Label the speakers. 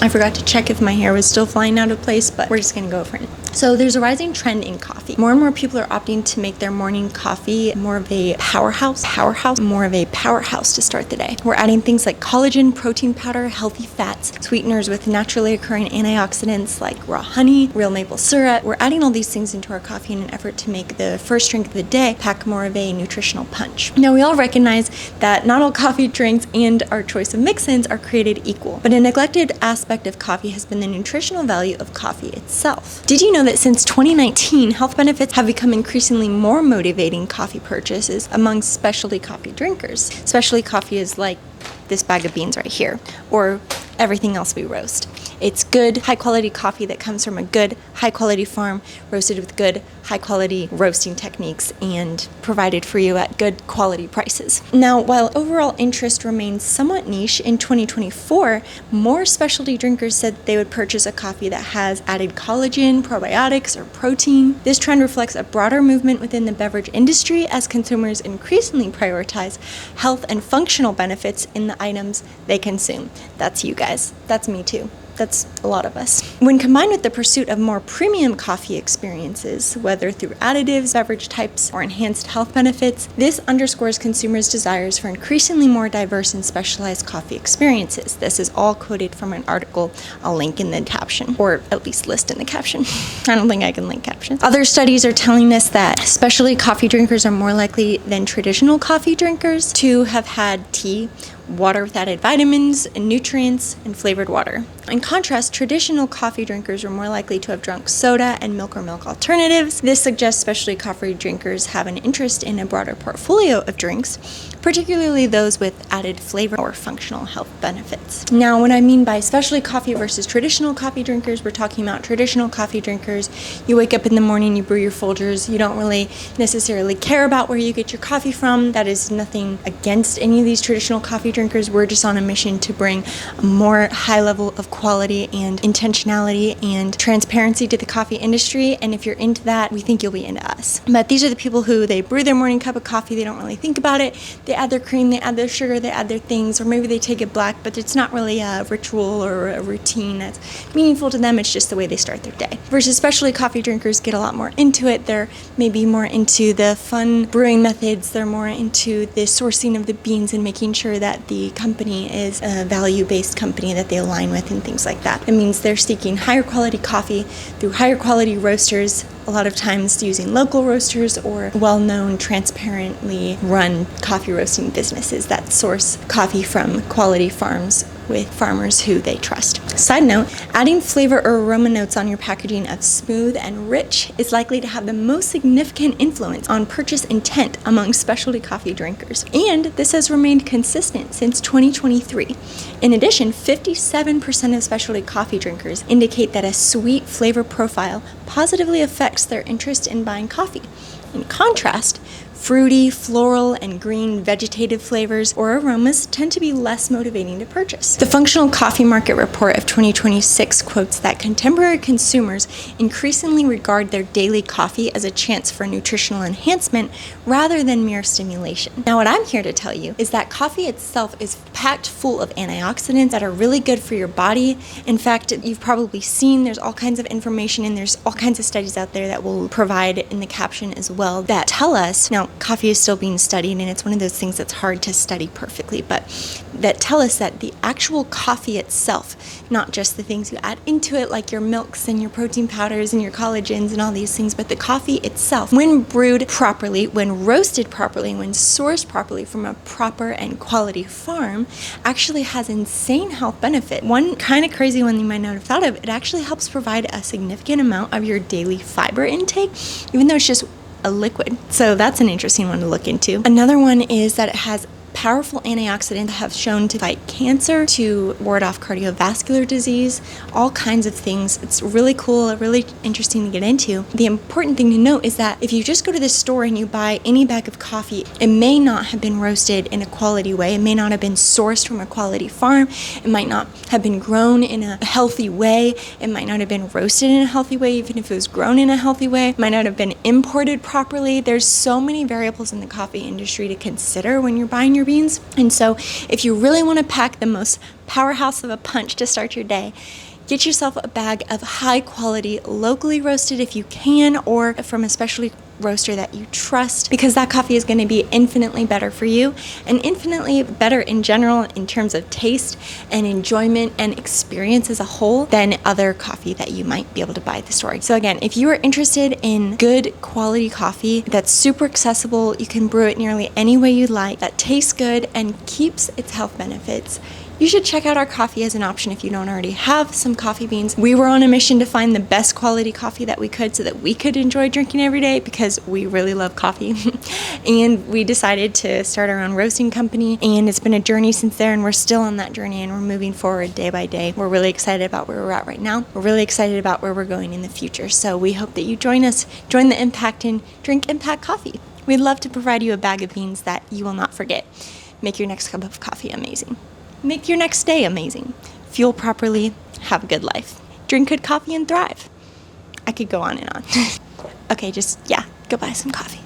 Speaker 1: I forgot to check if my hair was still flying out of place, but we're just gonna go for it. So there's a rising trend in coffee. More and more people are opting to make their morning coffee more of a powerhouse to start the day. We're adding things like collagen, protein powder, healthy fats, sweeteners with naturally occurring antioxidants like raw honey, real maple syrup. We're adding all these things into our coffee in an effort to make the first drink of the day pack more of a nutritional punch. Now, we all recognize that not all coffee drinks and our choice of mix-ins are created equal, but a neglected aspect of coffee has been the nutritional value of coffee itself. Did you know that since 2019, health benefits have become increasingly more motivating coffee purchases among specialty coffee drinkers? Specialty coffee is like this bag of beans right here, or everything else we roast. It's good, high-quality coffee that comes from a good, high-quality farm, roasted with good, high-quality roasting techniques, and provided for you at good quality prices. Now, while overall interest remains somewhat niche, in 2024, more specialty drinkers said they would purchase a coffee that has added collagen, probiotics, or protein. This trend reflects a broader movement within the beverage industry as consumers increasingly prioritize health and functional benefits in the items they consume. That's you guys. That's me too. That's a lot of us. When combined with the pursuit of more premium coffee experiences, whether through additives, beverage types, or enhanced health benefits, this underscores consumers' desires for increasingly more diverse and specialized coffee experiences. This is all quoted from an article I'll link in the caption, or at least list in the caption. I don't think I can link captions. Other studies are telling us that specialty coffee drinkers are more likely than traditional coffee drinkers to have had tea, water with added vitamins and nutrients, and flavored water. In contrast, traditional coffee drinkers are more likely to have drunk soda and milk or milk alternatives. This suggests specialty coffee drinkers have an interest in a broader portfolio of drinks, particularly those with added flavor or functional health benefits. Now, what I mean by specialty coffee versus traditional coffee drinkers, we're talking about traditional coffee drinkers. You wake up in the morning, you brew your Folgers, you don't really necessarily care about where you get your coffee from. That is nothing against any of these traditional coffee drinkers. We're just on a mission to bring a more high level of quality and intentionality and transparency to the coffee industry, and if you're into that, we think you'll be into us. But these are the people who they brew their morning cup of coffee, they don't really think about it, they add their cream, they add their sugar, they add their things, or maybe they take it black, but it's not really a ritual or a routine that's meaningful to them, it's just the way they start their day. Versus specialty coffee drinkers get a lot more into it, they're maybe more into the fun brewing methods, they're more into the sourcing of the beans and making sure that the company is a value-based company that they align with and things like that. It means they're seeking higher quality coffee through higher quality roasters, a lot of times using local roasters or well-known, transparently run coffee roasting businesses that source coffee from quality farms with farmers who they trust. Side note, adding flavor or aroma notes on your packaging of smooth and rich is likely to have the most significant influence on purchase intent among specialty coffee drinkers. And this has remained consistent since 2023. In addition, 57% of specialty coffee drinkers indicate that a sweet flavor profile positively affects their interest in buying coffee. In contrast, fruity, floral, and green vegetative flavors or aromas tend to be less motivating to purchase. The Functional Coffee Market Report of 2026 quotes that contemporary consumers increasingly regard their daily coffee as a chance for nutritional enhancement rather than mere stimulation. Now, what I'm here to tell you is that coffee itself is packed full of antioxidants that are really good for your body. In fact, you've probably seen there's all kinds of information and there's all kinds of studies out there that will provide in the caption as well that tell us, now coffee is still being studied and it's one of those things that's hard to study perfectly, but that tell us that the actual coffee itself, not just the things you add into it like your milks and your protein powders and your collagens and all these things, but the coffee itself, when brewed properly, when roasted properly, when sourced properly from a proper and quality farm, actually has insane health benefit. One kind of crazy one you might not have thought of, it actually helps provide a significant amount of your daily fiber intake, even though it's just a liquid. So that's an interesting one to look into. Another one is that it has powerful antioxidants that have shown to fight cancer, to ward off cardiovascular disease, all kinds of things. It's really cool, really interesting to get into. The important thing to note is that if you just go to the store and you buy any bag of coffee, it may not have been roasted in a quality way. It may not have been sourced from a quality farm. It might not have been grown in a healthy way. It might not have been roasted in a healthy way, even if it was grown in a healthy way. It might not have been imported properly. There's so many variables in the coffee industry to consider when you're buying your beans. And so if you really want to pack the most powerhouse of a punch to start your day, get yourself a bag of high quality, locally roasted if you can, or from a specialty roaster that you trust, because that coffee is going to be infinitely better for you and infinitely better in general in terms of taste and enjoyment and experience as a whole than other coffee that you might be able to buy at the store. So again, if you are interested in good quality coffee that's super accessible, you can brew it nearly any way you like, that tastes good and keeps its health benefits, you should check out our coffee as an option if you don't already have some coffee beans. We were on a mission to find the best quality coffee that we could so that we could enjoy drinking every day, because we really love coffee. And we decided to start our own roasting company, and it's been a journey since there, and we're still on that journey, and we're moving forward day by day. We're really excited about where we're at right now. We're really excited about where we're going in the future. So we hope that you join us, join the impact, and drink Impact Coffee. We'd love to provide you a bag of beans that you will not forget. Make your next cup of coffee amazing. Make your next day amazing. Fuel properly, have a good life. Drink good coffee and thrive. I could go on and on. Okay, go buy some coffee.